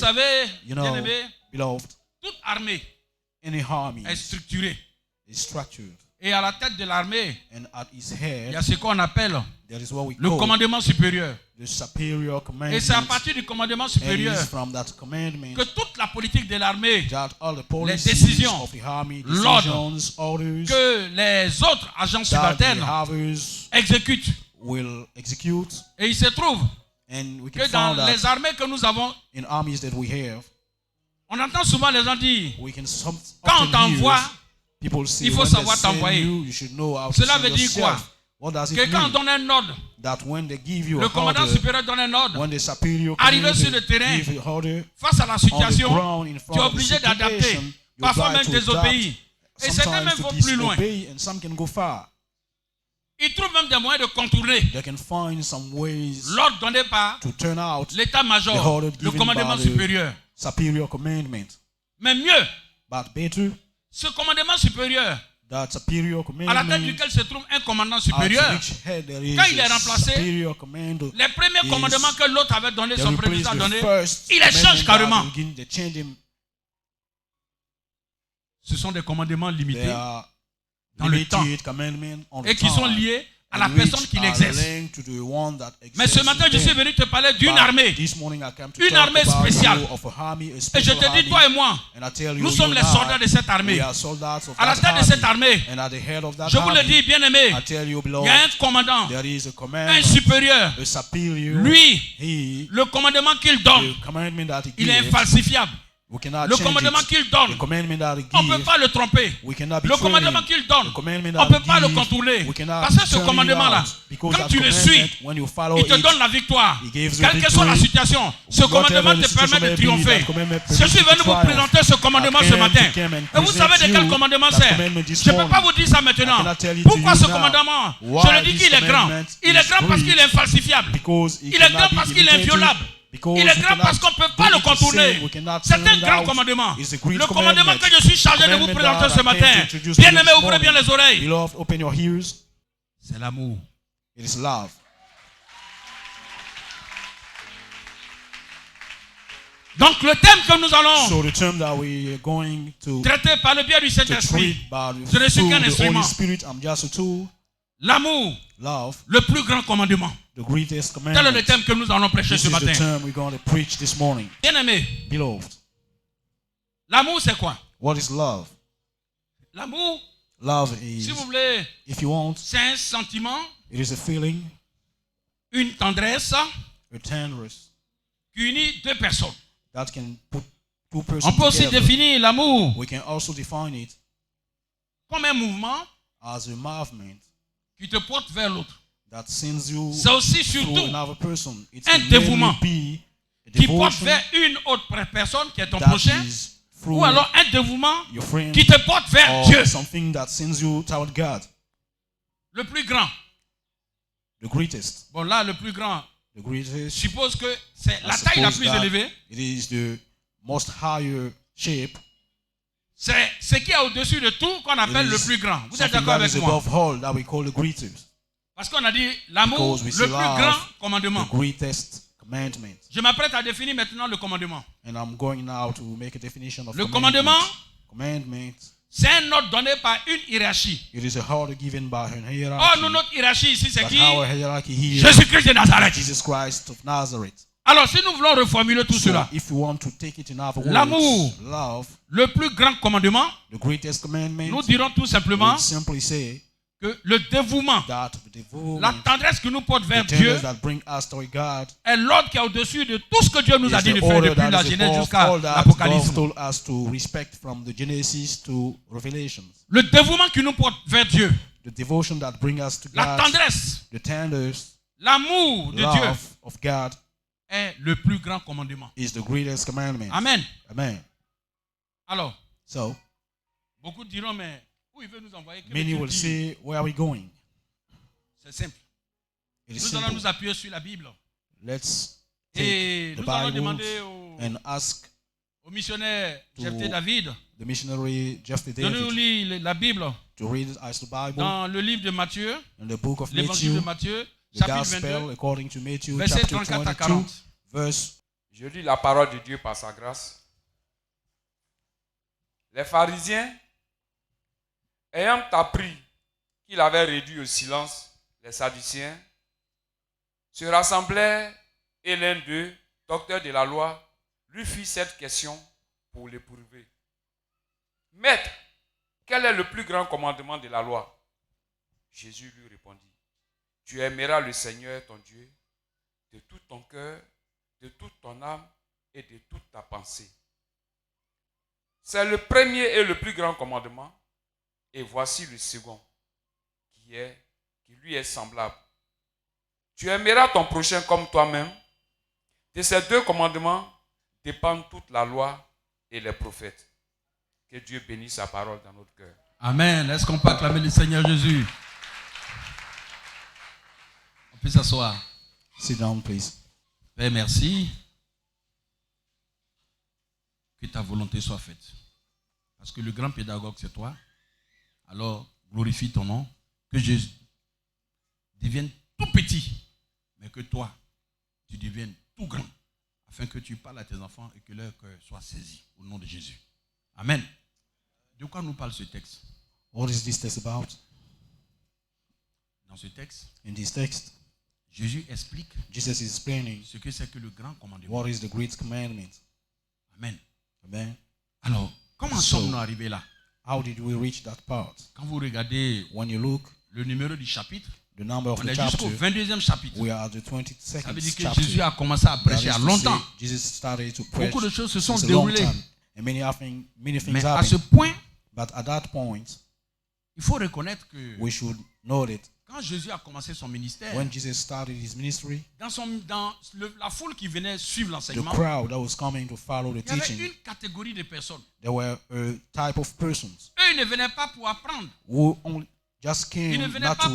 savez, you know, bien-aimé, beloved, toute armée any army est structurée. is structured, Et à la tête de l'armée, and at its il y head a ce qu'on appelle there is what we le call commandement supérieur. the superior Et c'est à commandment. partir du commandement And it supérieur is from that commandment que toute la politique de l'armée, that all the policies décisions, of the army, l'ordre, decisions, orders que les autres agents that the subalternes others exécutent. will execute. Et il se trouve And we que can dans find that les armées que nous avons, in armies that we have, on entend souvent les gens dire, we can quand on often t'envoie, hear people say, il faut when savoir they send t'envoyer. you should know how to Cela send veut dire quoi? yourself. What does it Que quand on mean? donne un ordre, That when they give you le a commandant order, supérieur donne un ordre, when the superior arrivé sur commander le terrain, give an order face à la on the situation, ground in tu es front of the obligé d'adapter, situation, you're parfois obliged même to adapt, désobéir. Et certains sometimes même to vont plus loin. disobey, and some can go far. Ils trouvent même des moyens de contourner They can find some ways l'ordre donné par to turn out the l'état-major, order le given commandement by supérieur. the superior commandment. Mais mieux, But better, ce commandement supérieur, that superior à la tête commandment, duquel se trouve un commandant at supérieur, which head there is quand il est a remplacé, superior commander, les premiers is commandements que l'autre avait donné, they son replace prédécesseur a the donné, first il les change commandment carrément. that begin, they change them. Ce sont des commandements They limités are dans le temps limited commandment on the et qui sont time, liés à la and personne which qui are l'exerce. linked to the one that Mais ce exerces matin, je them. suis venu te parler d'une But armée. this morning I came to Une talk armée about spéciale. you of a army, a Et je special te dis, army. toi et moi, And I tell you, nous you sommes and les I, soldats de cette armée. we are soldats of À la that tête de cette army. armée, And at the head of that je vous le army, dis, bien-aimé, I tell you, il beloved, y a un commandant, there is a un commander, supérieur. a superior. Lui, He, le commandement qu'il donne, the commandment that he il est gives, infalsifiable. we cannot Le change commandement it. qu'il donne, The commandment that he on ne peut gives, pas le tromper. we cannot Le betray commandement him. qu'il donne, The commandment on ne that peut pas le he contourner. gives, we cannot Parce que ce turn it commandement-là, out, because quand that tu le commandment, suis, when you follow il te it, donne la victoire. he gives you Quelle que soit la victory. situation, ce Whatever commandement the te situation permet de may be, triompher. that commandment Je suis permits you venu to vous triumph. présenter ce commandement I ce came matin. to come and Et vous savez de present quel you commandement that c'est? commandment this Je ne peux pas morning. vous dire ça I maintenant. cannot tell you Pourquoi to ce you now. commandement? Why Je le dis this qu'il est grand. commandment Il est is grand parce great. qu'il est infalsifiable. Because Il est grand parce qu'il est inviolable. Il est grand parce qu'on ne peut pas le contourner. C'est un grand commandement. Le commandement que je suis chargé de vous présenter ce matin. Bien-aimés, ouvrez bien les oreilles. Beloved, open your ears. C'est l'amour. It is love. Donc le thème que nous allons So the term that we are going to traiter par le biais du Saint-Esprit, treat by je ne suis qu'un the instrument. Holy Spirit, I'm just a tool. L'amour, Love, le plus grand commandement. the greatest Tel est le commandment. thème que nous allons prêcher This ce is the matin. term we're going to preach this morning. Bien-aimés, Beloved, l'amour c'est quoi? what is love? L'amour, Love si is, vous voulez, if you want, c'est un sentiment, it is a feeling, une tendresse a tenderness qui unit deux personnes. that can put two persons On peut aussi together. définir l'amour We can also define it comme un mouvement as a movement qui te porte vers l'autre. that sends you C'est aussi through surtout another person. It un can dévouement mainly be a qui porte devotion vers une autre personne qui est ton that prochain, is through ou alors un dévouement your friend qui te porte vers or Dieu, something that sends you toward God. le plus grand. The greatest. Bon là, le plus grand, The je greatest. suppose que c'est I la taille la suppose plus that élevée. it is the most higher shape. C'est ce qui est au-dessus de tout qu'on appelle It le is plus grand. Vous êtes Something d'accord that avec is moi? above all that we call the greatest. Parce qu'on a dit l'amour, Because we le say plus love, grand commandement. The greatest commandment. Je m'apprête à définir maintenant le commandement. And I'm going now to make a definition of Le commandment. commandement, Commandment. c'est un ordre donné par une hiérarchie. It is a order given by an Oh, hierarchy. nous, notre hiérarchie ici, c'est But qui? our hierarchy here Jésus-Christ de Nazareth. Jesus Christ of Nazareth. Alors, si nous voulons reformuler tout So cela, if you want to take it in other words, L'amour. love, le plus grand commandement, the greatest commandment, nous dirons tout simplement would simply say que le dévouement, that the devotion, la tendresse qui nous porte the vers Dieu, tenderness that bring us toward God, est l'ordre qui est au-dessus de tout ce que Dieu nous a is dit the de faire order depuis la that is Genèse above jusqu'à all that l'Apocalypse. God told us to respect from the Genesis to Revelations. Le dévouement qui nous porte vers Dieu, The devotion that bring us to la God, tendresse, the tenderness, l'amour de Dieu love of God est le plus grand commandement. is the greatest commandment. Amen. Amen. Alors, So, beaucoup diront, mais où il veut nous envoyer? Que many veut-il will dire? say, where are we going? C'est simple. It is Nous allons simple. nous appuyer sur la Bible. Let's Et take the nous allons Bible demander and ask au missionnaire To- Jephthé David the missionary Jephthé de nous David lire la Bible to read us the Bible dans le livre de Matthieu, in the book of l'évangile Matthew, de Matthieu, the chapitre Gospel 22, according to Matthew, versets chapter 34 à 22, 40. verse, Je lis la parole de Dieu par sa grâce. Les pharisiens, ayant appris qu'il avait réduit au silence les Sadducéens, se rassemblèrent et l'un d'eux, docteur de la loi, lui fit cette question pour l'éprouver. Maître, quel est le plus grand commandement de la loi? Jésus lui répondit, tu aimeras le Seigneur ton Dieu de tout ton cœur, de toute ton âme et de toute ta pensée. C'est le premier et le plus grand commandement. Et voici le second, qui lui est semblable. Tu aimeras ton prochain comme toi-même. De ces deux commandements dépendent toute la loi et les prophètes. Que Dieu bénisse sa parole dans notre cœur. Amen. Est-ce qu'on peut acclamer le Seigneur Jésus? On peut s'asseoir. Sit down, please. Père, merci. Que ta volonté soit faite. Parce que le grand pédagogue, c'est toi. Alors, glorifie ton nom. Que Jésus devienne tout petit. Mais que toi, tu deviennes tout grand. Afin que tu parles à tes enfants et que leur cœur soit saisi. Au nom de Jésus. Amen. De quoi nous parle ce texte? What is this text about? Dans ce texte, in this text, Jésus explique Jesus is explaining ce que c'est que le grand commandement. What is the great commandment? Amen. Amen. Alors, comment sommes-nous arrivés là? How did we reach that part? Quand vous regardez when you look, le numéro du chapitre, the number of on the est chapter, jusqu'au 22e chapitre. We are at the 22nd Ça veut dire que chapter. Jésus a commencé à prêcher à longtemps. Jesus started to preach. Beaucoup de choses se sont It's a long déroulées. time, and many things Mais à happened. ce point, But at that point, il faut reconnaître que we should know that quand Jésus a commencé son ministère, when Jesus started his ministry, dans la foule qui venait suivre the l'enseignement, crowd that was coming to follow the il y avait teaching, une catégorie de personnes. there were a type of persons Eux, ils ne venaient pas pour apprendre. who only just Ils ne came venaient not pas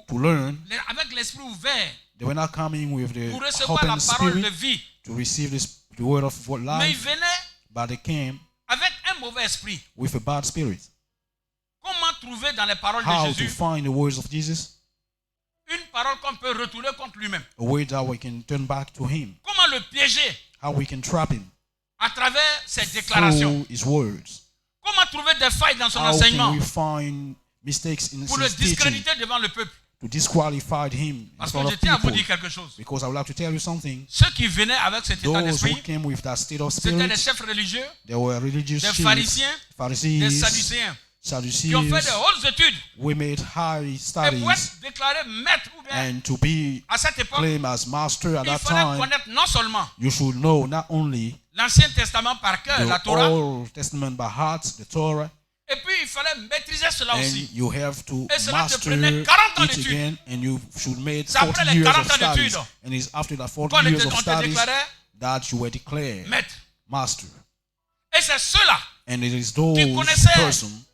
to learn. avec l'esprit ouvert They were not coming with the pour recevoir la open parole de spirit vie. to receive the word of Mais ils life, venaient but they came avec un mauvais esprit. with a bad spirit. Comment trouver dans les paroles How de to Jésus find the words of Jesus? une parole qu'on peut retourner contre lui-même? A word that we can turn back to him. Comment le piéger How we can trap him à travers ses déclarations? through his words. Comment trouver des failles dans son How enseignement can we find mistakes in pour le his teaching discréditer devant le peuple? to disqualify him in Parce que front je of tiens à vous people? dire quelque chose. Because I would like to tell you something. Ceux qui venaient avec cet état Those who d'esprit, came with that state of c'était des spirit, chefs religieux, they were religious des chiefs, pharisiens, des Pharisees, sadducéens, Sadducees, qui ont fait de hautes études. we made high Et studies, pour être déclaré maître ou bien and to be à cette époque, claimed as master at il that fallait time, connaître non seulement you should know not only l'Ancien Testament par cœur, la the Torah, Old Testament by heart, the Torah, et puis il fallait maîtriser cela and aussi. you have to Et cela te master prenait 40 ans it d'études. again, and you should make C'est après 40 les years 40 of ans studies, d'études and it's after that 40 qu'on years of te studies déclarait that you were declared maître. master. Et c'est ceux-là, And it is those connaissaient persons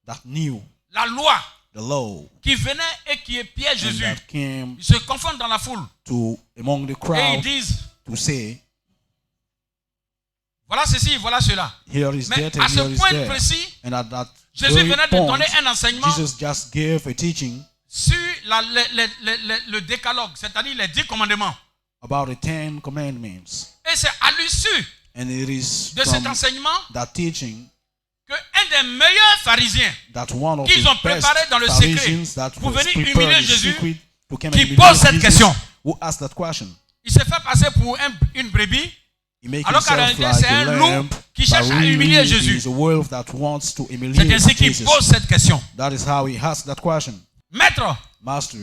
that knew la loi, the law qui venaient et qui épiaient and Jésus. that came Ils se confondent dans la foule to among the et ils crowd disent, to say, voilà ceci, voilà cela. here is Mais that à and ce here is point that. précis, And at that Jésus very venait de point, donner un enseignement Jesus just gave a teaching sur le décalogue, c'est-à-dire les 10 commandements. about the 10 commandments. Et c'est à l'issue And it is de cet from enseignement that teaching qu'un des meilleurs pharisiens that one of qu'ils ont the best préparé dans le Pharisees secret that pour was venir prepared humilier in Jésus, secret to come qui and pose humiliate cette Jesus, question. who asked that question. Il s'est fait passer pour une brebis, He make alors qu'en himself réalité like c'est a un lamb, loup qui but cherche à really humilier he Jésus. is a wolf that wants to C'est humiliate ainsi qu'il Jesus. pose cette question. That is how he asked that question. Maître, Master,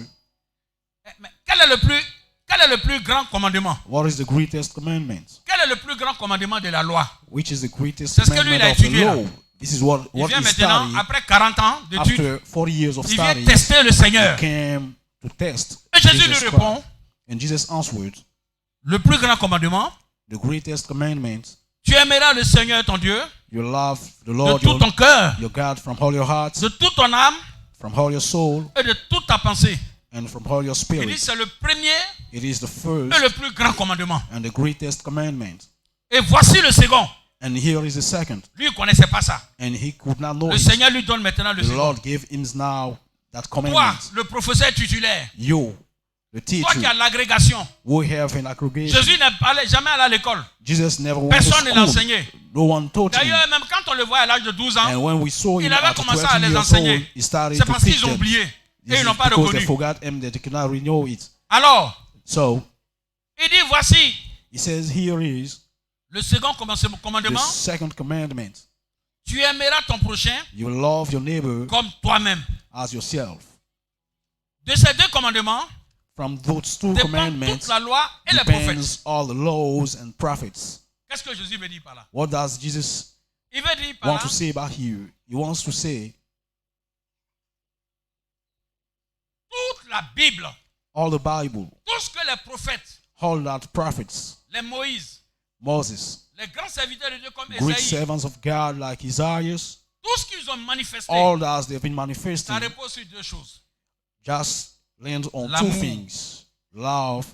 mais quel est le plus grand commandement? what is the greatest commandment? Quel est le plus grand commandement de la loi? Which is the greatest C'est ce que lui, il commandment a of the étudié, là. law? This is what Il vient he maintenant, studied après 40 ans d'études, after 40 years of il vient studies. tester le He Seigneur. came to test Et Jésus Jesus lui Christ. répond, And Jesus answered, le plus grand commandement, the greatest commandment, tu aimeras le Seigneur ton Dieu you love the de Lord tout ton cœur, your God from all your heart, de toute ton âme from all your soul, et de toute ta pensée. and from all your Il dit spirit. c'est le premier It is the et first le plus grand commandement. and the greatest commandment. Et voici le second. And here is the second. Lui, il ne connaissait pas ça. And he could not know Le it. Seigneur lui donne maintenant le The second. Lord gave him now that Toi, commandment. le professeur titulaire, You, the Toi qui teacher as l'agrégation. who have an aggregation. Jésus n'est jamais allé à l'école. Jesus never went Personne ne to l'a school. enseigné. No one taught him. D'ailleurs, même quand on le voit à l'âge de 12 ans, And when we saw him il avait at commencé à 12 les years enseigner. old, he started C'est to parce teach qu'ils ont them. oublié. Et This ils is n'ont pas because they reconnu. forgot him that they could not renew it. Alors, So il dit, voici he says, here is le second the commandement. second commandment. Tu aimeras ton prochain You will love your neighbor comme toi-même. as yourself. De ces deux commandements From those two dépend commandments toute la loi et les prophètes. depends all the laws and prophets. Qu'est-ce que Jésus veut dire par là? What does Jesus Il veut dire par want là, to say about here? He wants to say toute la Bible, all the Bible, tout ce que les prophètes, all that prophets, les Moïse, Moses, les grands serviteurs de Dieu comme great Esaïe, servants of God like Isaiah, tout ce qu'ils ont manifesté, all that they've been ça manifesting repose sur deux choses. just lands on two L'amour. things: love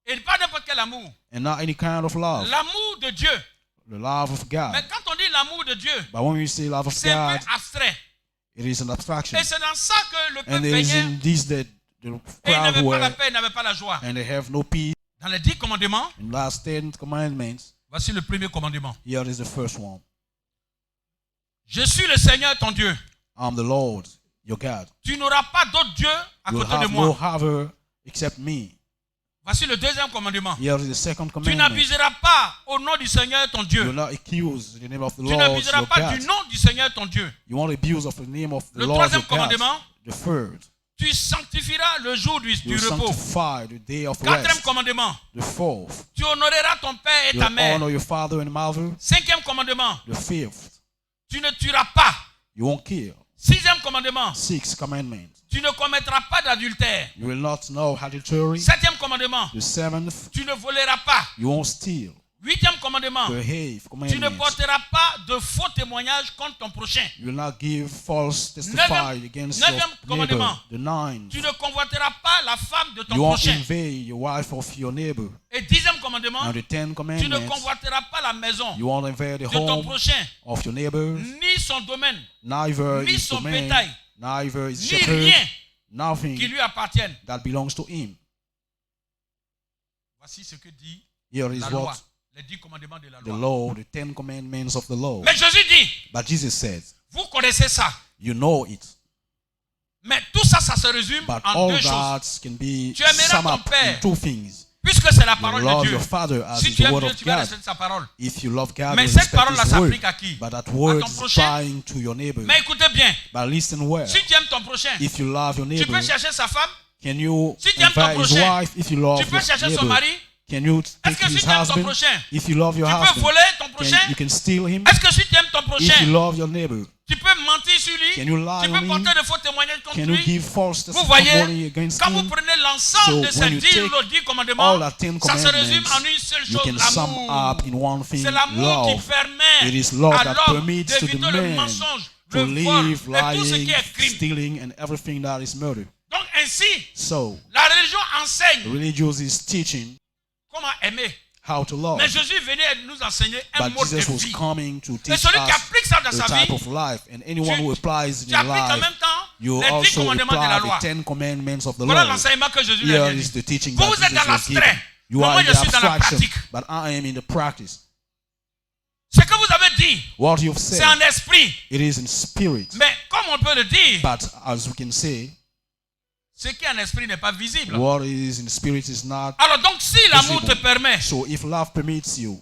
Et pas n'importe quel amour. and not any kind of love, L'amour de Dieu. the love of God. Mais quand on dit l'amour de Dieu, But when we say love of c'est un God, peu abstrait. it is an abstraction, Et c'est dans ça que le and peuple it is baignait. in this that the Et ils crowd n'avaient pas la were, paix, ils n'avaient pas la joie. and they have no peace. Dans les 10 commandements, In last 10 commandments, voici le premier commandement. here is the first one: Je suis le Seigneur ton Dieu. I'm the Lord, your God. Tu n'auras pas d'autre Dieu à You'll côté de have no moi. other except me. Voici le deuxième commandement. Here is the second Tu commandment: n'abuseras pas au nom du Seigneur ton you Dieu. will not accuse the name of the Tu Lord n'abuseras your pas God. du nom du Seigneur ton Dieu. You won't abuse of the name of the Le Lord troisième your God. commandement, The third, tu sanctifieras le jour du you repos. sanctify the day of Quatrième rest. commandement, The fourth, tu honoreras ton père et you ta mère. honor your father and mother. Cinquième commandement, The fifth, tu ne tueras pas. you won't kill. Sixième commandement, Sixth commandment, tu ne commettras pas d'adultère. you will not know adultery. Septième commandement, The seventh, tu ne voleras pas. you won't steal. Huitième commandement, The eighth tu ne commandment, porteras pas de faux témoignages contre ton prochain. you will not give false testify Neuvième against your neighbor. commandement, The ninth, tu ne convoiteras pas la femme de ton you won't prochain. invade your wife of your neighbor. Et dixième commandement, And the 10 tu ne commandments, convoiteras pas la maison you won't invade the de ton home prochain, of your neighbor. ni son domaine, Neither ni is son the bétail, man, neither is ni shepherd, rien nothing qui lui appartienne. that belongs to him. Voici ce que dit Here is la loi, what les 10 commandements de la the loi. law, the 10 commandments of the law. Mais Jésus dit, But Jesus said, vous connaissez ça. you know it. Mais tout ça, ça se résume But en all deux choses. that can be Tu aimeras summed ton up père. in two things. Puisque c'est la You parole de love Dieu. your father as Si is tu the aimes word Dieu, of tu vas God. respecter sa parole. If you love God, Mais you cette respect parole-là his word. s'applique à qui? But that À word ton is prochain. applying to your neighbor. Mais écoutez bien, But listen well. si tu aimes ton prochain, If you love your tu neighbor, peux chercher sa femme, can you Si tu aimes ton invite his prochain, wife? If you love tu peux your chercher son neighbor, mari. can you Est-ce take que si his tu aimes ton husband? prochain, If you love your tu peux husband, voler ton prochain? you can steal him. Est-ce que si tu aimes ton If you prochain, love your neighbor, tu peux mentir sur lui? can you lie Tu on peux him? porter de faux témoignages contre Can you lui? give false Vous voyez, testimony against quand vous him? prenez l'ensemble de So ces when you 10 take commandements, all that 10 ça se résume commandments, en une seule you chose, can sum l'amour. up in one thing: C'est l'amour qui love. permet It is love à that l'homme permits to the d'éviter le man mensonge, to le vol live et tout ce qui lying, est crime. stealing, and everything that is murder. Donc ainsi, So, la religion enseigne religious is teaching comment aimer. how to love. Mais Jésus venait nous enseigner un But mode de Jesus was vie. coming to Et teach celui qui us applique ça dans the sa type vie, of life. And anyone who applies in tu your appliques en life, même temps you les 10 also commandements de la apply loi. the 10 commandments of the Voilà law. l'enseignement que Jésus lui a Here dit. is the teaching Vous, that vous êtes dans Jesus was given. l'abstrait. You Mais are moi, in je the suis dans la abstraction, pratique. but I am in the practice. Ce que vous avez dit, What you've c'est said, en esprit. it is in spirit. Mais comme on peut le dire, But as we can say, ce qui est en esprit n'est pas visible. what is in spirit is not. Alors donc, si l'amour te visible. permet So if love permits you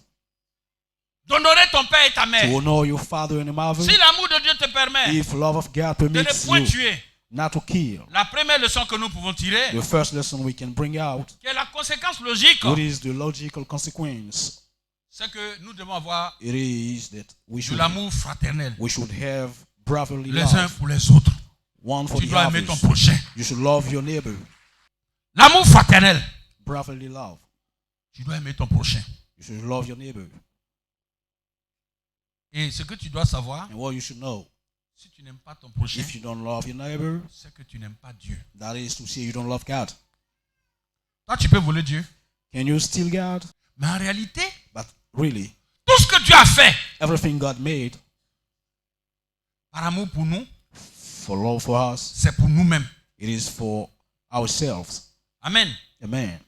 d'honorer ton père et ta to mère, honor your father and mother, si l'amour de Dieu te permet if love of God de ne permits point you tuer, not to kill, la première leçon que nous pouvons tirer, the first lesson we can bring out, qui est la conséquence logique, what is the logical consequence? c'est que nous devons avoir It is that de l'amour fraternel, we should have brotherly les uns love, pour les autres. one for Tu the dois aimer ton others. prochain. You should love your neighbor, L'amour fraternel, brotherly love. tu dois aimer ton prochain. You should love your neighbor. Et ce que tu dois savoir, And what you should know, si tu n'aimes pas ton prochain, if you don't love your neighbor, c'est que tu n'aimes pas Dieu. that is to say you don't love God. Toi, tu peux voler Dieu. Can you steal God? Mais en réalité, But really, tout ce que Dieu a fait everything God made par amour pour nous, for love for us, c'est pour nous-mêmes. it is for ourselves. Amen. Amen.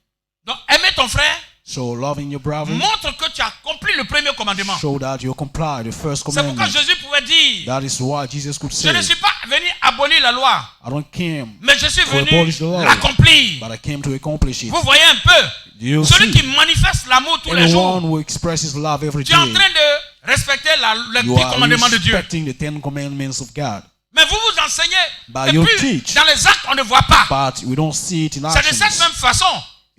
Donc, aimer ton frère So loving your brother, montre que tu as accompli le premier commandement. show that you comply the first C'est pourquoi commandment. Jésus pouvait dire, That is why Jesus could je ne say, suis pas venu abolir la loi, I don't came, mais je suis To venu abolish the law. l'accomplir. but I came to accomplish it. Vous voyez un peu, Do you celui see? qui manifeste l'amour tous les Anyone jours, who expresses love every tu es en day, train de respecter les you 10 are commandements de Dieu. respecting the 10 commandments of God. Mais vous vous enseignez, But et you puis teach. dans les actes on ne voit pas. But we don't see it in C'est de cette actions. même façon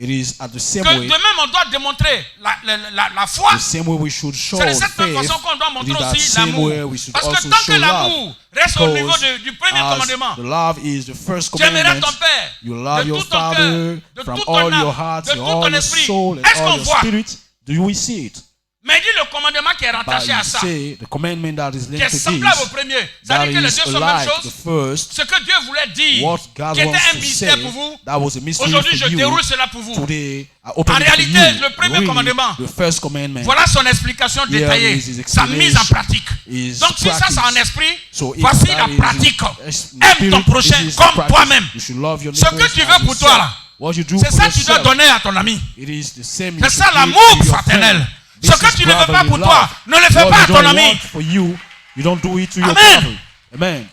It is at the same que way, de même on doit démontrer la foi. the same way we should show C'est de cette même faith. façon qu'on doit It montrer is that aussi same l'amour. way we should Parce que also tant show que love. l'amour reste au niveau Because du premier as commandement, the love is the first tu aimeras commandment, ton Père you love de your tout ton cœur, Father de from tout ton all your âme, heart, de tout all ton your esprit. soul, and Est-ce all qu'on your voit? spirit. Do we see it? Mais il dit le commandement qui est But rattaché à you ça, say the commandment that is qui est linked to semblable au this, premier. that C'est-à-dire que les is deux sont la même like the chose. first, Ce que Dieu voulait dire, what God qui était wants un to mystère say, pour vous, that was a mystery aujourd'hui je for you. déroule cela pour vous. Today, I open En it for réalité, you. le premier Really, commandement, the first commandment, voilà son explication Here détaillée, is his sa mise en explanation. pratique. is Donc si ça c'est en practice. esprit, So if voici that la is pratique. in Aime ton spirit, prochain this is comme practice. toi-même. You should love your Ce neighbors que tu as veux pour toi yourself. là, What you do c'est for ça que tu dois yourself, donner à ton ami. it is the same you C'est should ça give l'amour to your fraternel. friend. Ce This que is tu ne veux pas brotherly pour love. toi, ne le fais What pas à you ton don't ami. want for you, you don't do it to your Amen. brother. Amen.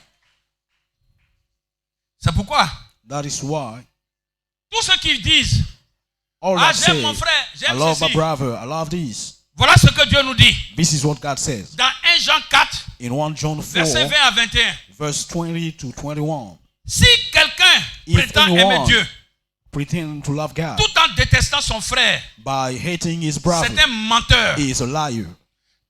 C'est pourquoi That is why tous ceux qui disent, all ah that j'aime say, mon frère, I j'aime love my ceci. brother, I love this. Voilà ce que Dieu nous dit. This is what God says. Dans 1 Jean 4, In 1 John 4, verset 20 à 21. verse 20 to 21, Si quelqu'un If prétend anyone aimer Dieu pretend to love God tout en détestant son frère, by hating his brother, c'est un menteur. he is a liar.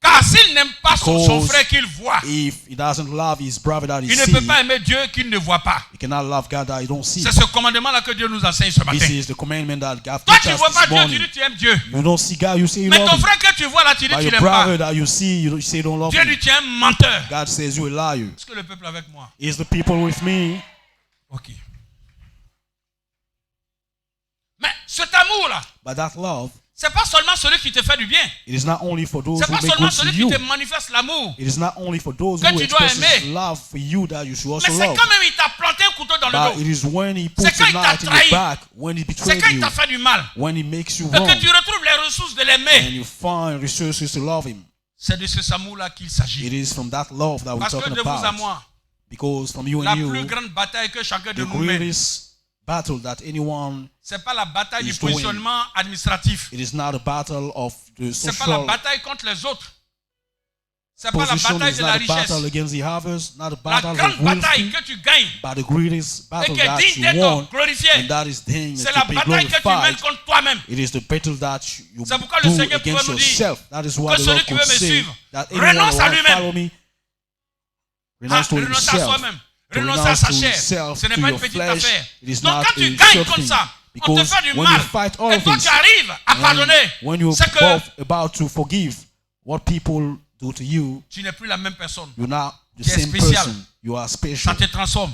Car s'il n'aime pas son Because frère qu'il voit, If he doesn't love his brother that he il ne sees, peut pas aimer Dieu qu'il ne voit pas. he cannot love God that he don't see. C'est ce commandement-là que Dieu nous enseigne ce This matin. is the commandment that God Toi, teaches tu ne us vois pas this Dieu, tu morning. dis tu aimes Dieu. You don't see God, you say you Mais love ton him. frère que tu vois là, tu dis But tu your l'aimes pas. brother that you see, you say you don't love Dieu him. dit tu es un menteur. God says you're a liar. Est-ce que le peuple avec moi? Is the people with me? Ok. Mais cet amour-là, But that love, c'est pas seulement celui qui te fait du bien. it is not only for those C'est who pas make seulement good to celui qui you. te manifeste l'amour. It is not only for those Que who tu dois expresses aimer. love for you that you should Mais also c'est love. quand même il t'a planté un couteau dans But le it dos. is when he puts C'est quand a il t'a knife in trahi. your back, when he C'est betrayed quand il you, t'a fait du mal. when he makes you Et wrong, que tu retrouves les ressources de and l'aimer. you find resources to love him. C'est de ce amour-là qu'il s'agit. It is from that love that we're Parce que talking de vous à about. moi, Because from you la and plus you, grande bataille que chacun de the nous mène, greatest battle that anyone, c'est pas la bataille du is doing. positionnement administratif. it is not a battle of the C'est pas la social bataille contre les autres. C'est pas la position, bataille it's de la not a richesse. battle against the others, not a La battle grande of bataille wealthy, que tu gagnes but the greatest et battle qui est that digne you d'être won, glorifié, and that is thing c'est that la to be bataille que tu mènes glorified. contre toi-même. It is the battle that you C'est pourquoi le do Seigneur against pouvait nous dire yourself. That is why que the celui Lord qui could veut me say suivre that anyone renonce who à will lui-même. follow me, Ah, renounce to renoncer à himself, soi-même. to Renoncer à renounce sa to chair. himself, Ce n'est to pas une your petite flesh. affaire. It is Donc not quand tu a gagnes short comme thing. ça, on te Because fait du when you mal. fight all Et of toi this, tu arrives à pardonner. when you're C'est que both about to forgive what people do to you, tu n'es plus la même personne. you're not the Tu es same spécial. person. You are Ça special. te transforme.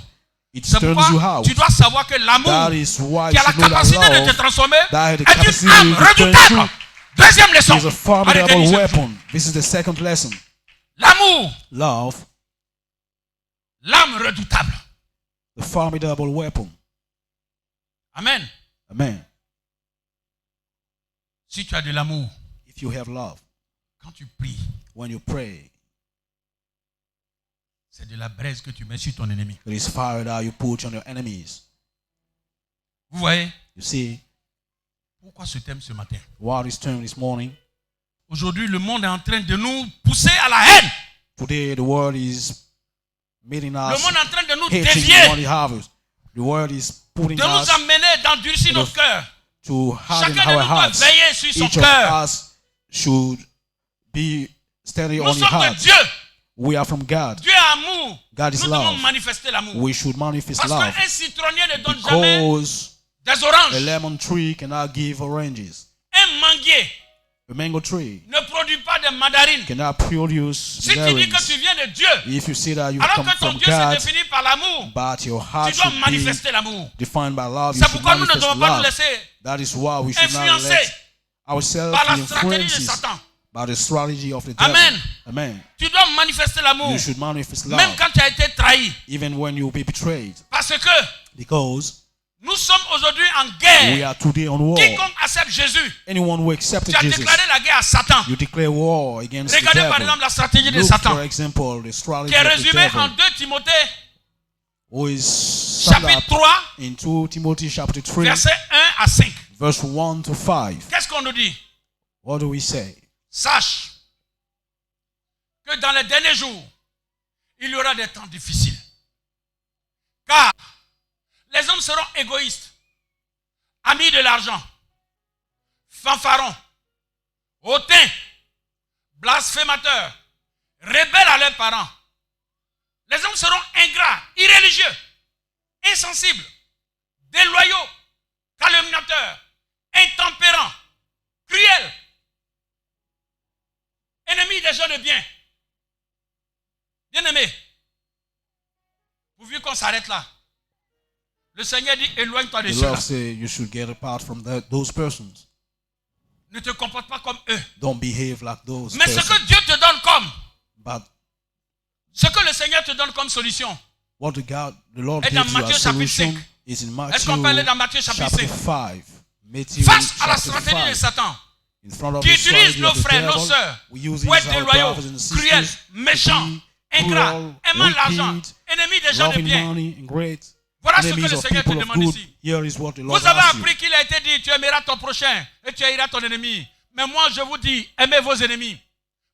It C'est turns pourquoi you out. tu dois savoir que l'amour That is why qui you a la should know that capacité de te love transformer that has the est une capacity arme to turn redoutable. you Deuxième leçon. is a Arrêtez formidable d'ici. weapon. This is the second lesson. L'amour, Love, l'arme redoutable. the formidable weapon. Amen. Amen. Si tu as de l'amour, If you have love, quand tu pries, when you pray, c'est de la braise que tu mets sur ton ennemi. it is fire that you put on your enemies. Vous voyez You see, pourquoi ce thème ce matin? what is turning this morning? Aujourd'hui, le monde est en train de nous pousser à la haine. Today, the world is making Le us monde est en train de nous hating dévier, what we have. The world is putting de nous us amener d'endurcir nos cœurs. to harden Chacun de our nous doit hearts. veiller sur son Each of cœur. us should be steady Nous on your sommes de heart. Dieu. We are from God. Dieu est amour. God is Nous devons love. manifester l'amour. We should manifest Parce love qu'un citronnier ne donne jamais because des a oranges. lemon tree cannot give oranges. Un manguier A mango tree ne produit pas de mandarines. cannot produce Si tu dis que berries. tu viens de Dieu, If you say that you alors come que ton from Dieu se God, définit par l'amour, but your tu heart dois should be manifester l'amour. defined by love, you C'est should pourquoi nous ne manifest devons pas nous love. laisser That is why we should not influencer let ourselves par be la stratégie de influenced Satan. by the strategy of the devil. Amen. Amen. Tu dois manifester l'amour, You should manifest même love quand tu as été trahi. even when you be betrayed. Parce que Because Nous sommes aujourd'hui en We guerre. are today on war. Quiconque accepte Jésus, Anyone who accepted tu as Jesus, déclaré la guerre à Satan. you declare war against the Regardez par devil. exemple la stratégie de Look, Satan, for example, the strategy qui est of the résumée en devil, 2 Timothée, who is summed chapitre up 3, in 2 Timothy chapter 3, versets 1 à 5. verse 1 to 5. Qu'est-ce qu'on nous dit? What do we say? Sache que dans les derniers jours, il y aura des temps difficiles. Car les hommes seront égoïstes, amis de l'argent, fanfarons, hautains, blasphémateurs, rebelles à leurs parents. Les hommes seront ingrats, irréligieux, insensibles, déloyaux, calomniateurs, intempérants, cruels, ennemis des gens de bien. Bien-aimés, pourvu qu'on s'arrête là. Le Seigneur dit, éloigne-toi de The ceux-là. Lord say you should get apart from those persons. Ne te comporte pas comme eux. Don't behave like those Mais ce persons. que Dieu te donne comme, But ce que le Seigneur te donne comme solution, what the Lord est dans gives you Matthieu as chapitre solution 5. is in Est-ce qu'on peut aller dans Matthew Matthieu chapitre chapter 5? 5. Matthew Face à la chapter stratégie de 5. Satan, In front of qui the utilise strategy nos of the frères, nos devil, sœurs, we use pour être our déloyaux, brothers and cruels, sisters to méchants, be ingrats, cruel, aimant l'argent, wicked, ennemis des gens de loving bien. money, and great. Voilà ce que Enemies le of Seigneur te people of demande good. ici. Here is what the Lord Vous avez asks you. appris qu'il a été dit, tu aimeras ton prochain et tu haïras ton ennemi. Mais moi, je vous dis, aimez vos ennemis.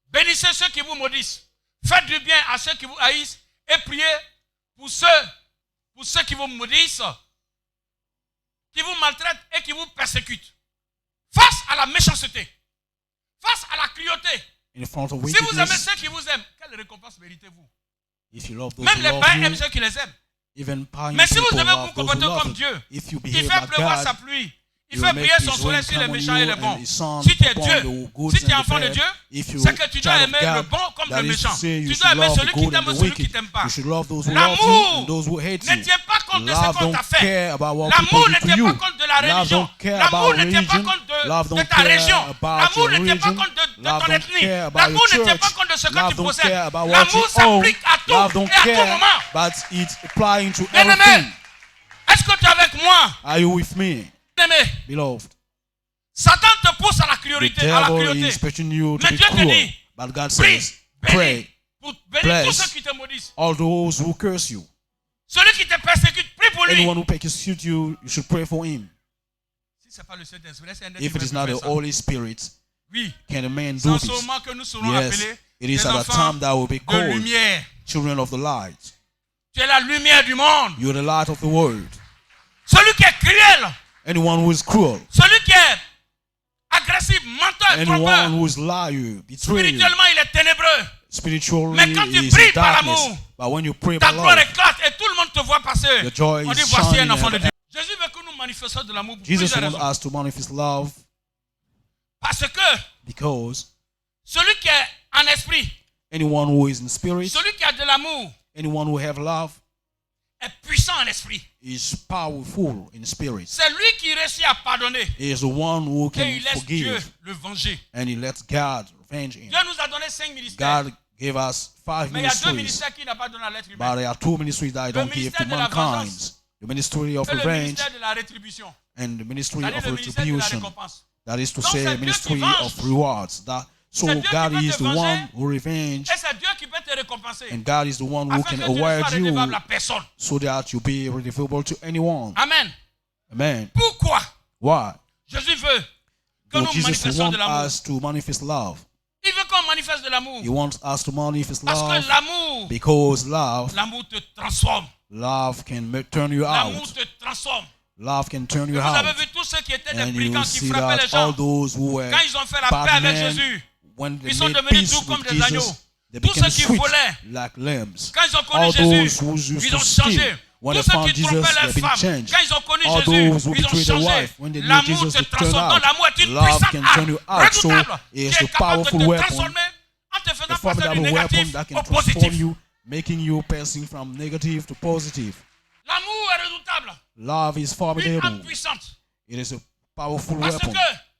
Bénissez ceux qui vous maudissent. Faites du bien à ceux qui vous haïssent et priez pour ceux qui vous maudissent, qui vous maltraitent et qui vous persécutent. Face à la méchanceté, face à la cruauté. In front of Si vous aimez wickedness, ceux qui vous aiment, quelle récompense méritez-vous? if you love those Même who les love païens you, aiment ceux qui les aiment. even pious Mais si vous people devez vous love those who comporter love comme you. Dieu, If you il behave fait like pleuvoir God, sa pluie. Il He fait will briller make son his soleil rain sur les come on méchants et you les and bons. his sun Si tu es upon Dieu, the good si tu es and the enfant de bad. Dieu, If you c'est que tu dois child of aimer le God, bon comme that le is to méchant. say you Tu dois should aimer love celui the qui good t'aime and et the celui qui wicked. t'aime pas. You should love those who love you L'amour and those who hate ne you. tient pas compte de ce Love qu'on t'a don't fait. care about what L'amour people ne do to tient pas you. compte de la Love religion. don't care L'amour about ne tient pas religion. compte Love de don't ta care région. about L'amour your ne tient pas religion. compte de Love ton don't ethnie. care about L'amour your ne tient pas church. compte de ce que Love tu don't possèdes. care about what L'amour you own. s'applique à tout Love don't et à tout care, moment. but it's applying to Bien-aimé, everything. est-ce que tu es avec moi? Are you with me, Bien-aimé, beloved? Satan te pousse à la The cruauté. À la devil cruauté. is pushing you to Mais be Dieu te cruel. dit, But God prie, says, bénis, pray. pour bénir tous bless. ceux qui te maudissent. All those who curse you. Celui qui te persécute, prie pour lui. Anyone who persecutes you, you should pray for him. Si ce n'est pas le Saint-Esprit, c'est un être If it humain is qui not fait the ça. Holy Spirit, Oui, can a man c'est do en this? ce moment que nous serons Yes, appelés it is des at a enfants time that will be de called lumière. children of the light. Tu es la lumière du monde. You're the light of the world. Celui qui est cruel, Anyone who is cruel, celui qui est agressif, menteur, anyone trompeur, who is liar, betrayer, spirituellement il est ténébreux. spiritually Mais quand tu is pries in par darkness. l'amour, But when you pray Ta by gloire love, éclate et tout le monde te voit passer. your joy On dit is voici un shining. enfant de And Dieu. Jésus veut que nous manifestions de l'amour pour Jesus plusieurs wants raisons. us to manifest love Parce que because celui qui est en esprit, anyone who is in spirit, celui qui a de l'amour, anyone who have love, est puissant en esprit. is powerful in spirit. C'est lui qui réussit à pardonner. He is the one who Et can il laisse Dieu forgive, le venger. and he lets God revenge him. Dieu nous a donné 5 ministères. God gave us 5 Mais il y a 2 ministries, ministères qu'il n'a pas donné à l'être humain. but there are 2 ministries that I don't give to ministère de la mankind. vengeance. The ministry of C'est le revenge ministère de la rétribution. and the ministry C'est-à-dire of le ministère de la retribution. récompense. That is to Donc, say, c'est a Dieu ministry qui venge. of rewards. So C'est Dieu qui God peut is te the venger. one who revenge, Et c'est Dieu qui peut te récompenser. and God is the one who Afin can que tu ne award sois you redevable à personne. so that you be redevable to anyone. Amen. Amen. Pourquoi Why? Jésus veut que So nous Jesus manifestions wants de l'amour. us to manifest love. Il veut qu'on manifeste de l'amour. He wants us to manifest Parce love que l'amour, because love te transforme. can turn you L'amour out. te transforme. Love can turn you Vous avez out. vu tous ceux qui étaient des And brigands you qui see frappaient les that all gens. those who were Quand ils ont fait la paix bad avec men, Jésus, when they ils sont made devenus peace doux comme with des agneaux. Jesus, they Tous became ceux qui sweet volaient, like lambs. quand ils ont connu All Jésus, those who used ils to ont steal, changé. when Tous they ceux found qui Jesus, trompaient they've leurs been femmes, changed. quand ils ont connu All Jésus, those who ils ont betrayed their changé. wife, when they knew L'amour Jesus, te they turned transforme. out. Donc l'amour est une Love puissante can arme turn you out. So redoutable it is qui a est capable de powerful te weapon, transformer en te a faisant passer du formidable weapon négatif that can au transform positif. you, making you passing from negative to positive. L'amour est redoutable. Love is Une formidable. arme puissante. It is a powerful Parce weapon que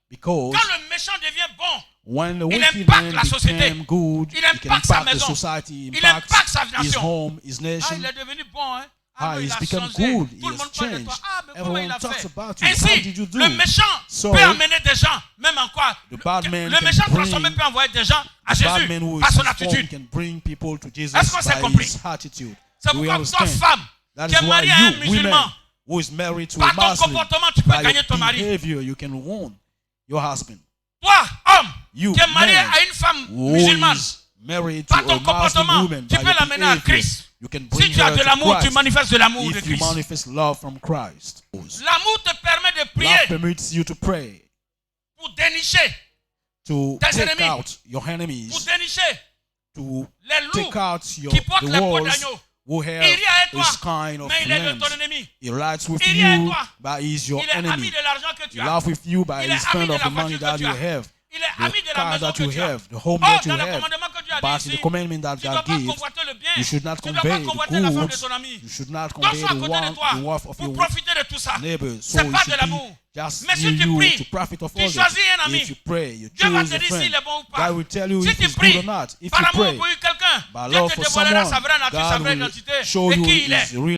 because quand le méchant devient bon, when the il wicked impacte man la société. became good, Il he can impacte sa impact the maison. society, Il impacte sa his nation. home, his Ah, nation. il est devenu bon, hein? how il he's a become changé. good, Tout le he monde has parle de changed. toi. Ah, mais comment il Everyone a talks fait? about you. How Ainsi, did you do? le méchant So, peut amener des gens, même en quoi? the bad man Le can méchant bring- transformé peut envoyer des gens à The bad Jésus man who is par son transformed attitude. can bring people to Jesus Est-ce qu'on s'est by compris? his attitude. C'est Do we pourquoi toi, understand? femme, That qui is es why mariée à un you, musulman, women, who is married to par a ton Muslim, comportement, tu peux by gagner your ton mari. behavior, you can warn your husband. Toi, homme, You, qui es marié man, à une femme who musulmane, is married to par a ton Muslim comportement, woman, tu by peux your l'amener à behavior, Christ. you can Si bring tu as her de to l'amour, tu Christ manifestes de l'amour de if you Christ. manifest love from Christ. L'amour te permet de Love prier permits you to pray, pour dénicher, to tes take ennemis, out your pour enemies, dénicher to les loups take out your, qui portent the la peau walls d'agneau. who Il have rit avec toi, this kind of mais il est de lambs. ton ennemi. He rides with Il rit avec you, toi. but he's your Il est ami enemy. de l'argent que tu He as. laughs with you, but Il est he's ami fond de of la the money voiture that que tu you as. have, Il est ami the de la car maison that que you tu as. have, the home Oh, that you dans le have. commandement que Dieu a But dit the ici, commandment that tu ne dois God pas gives, convoiter le bien. you should not Tu ne dois pas convey convoiter the la femme de goods. ton ami. You should not Donc convey sois à côté de toi the wife of pour your profiter de tout ça. neighbor. So C'est you pas de should be l'amour. just Mais si near tu you pries, to profit of tu all choisis it. un ami. If you pray, you Dieu va choose te a dire s'il friend. est bon ou pas. God will tell you Si if tu he's pries good or not. If par you amour pray, pour quelqu'un, by Dieu love te for dévoilera someone, sa vraie nature, sa God vraie will identité show et you qui il est. his real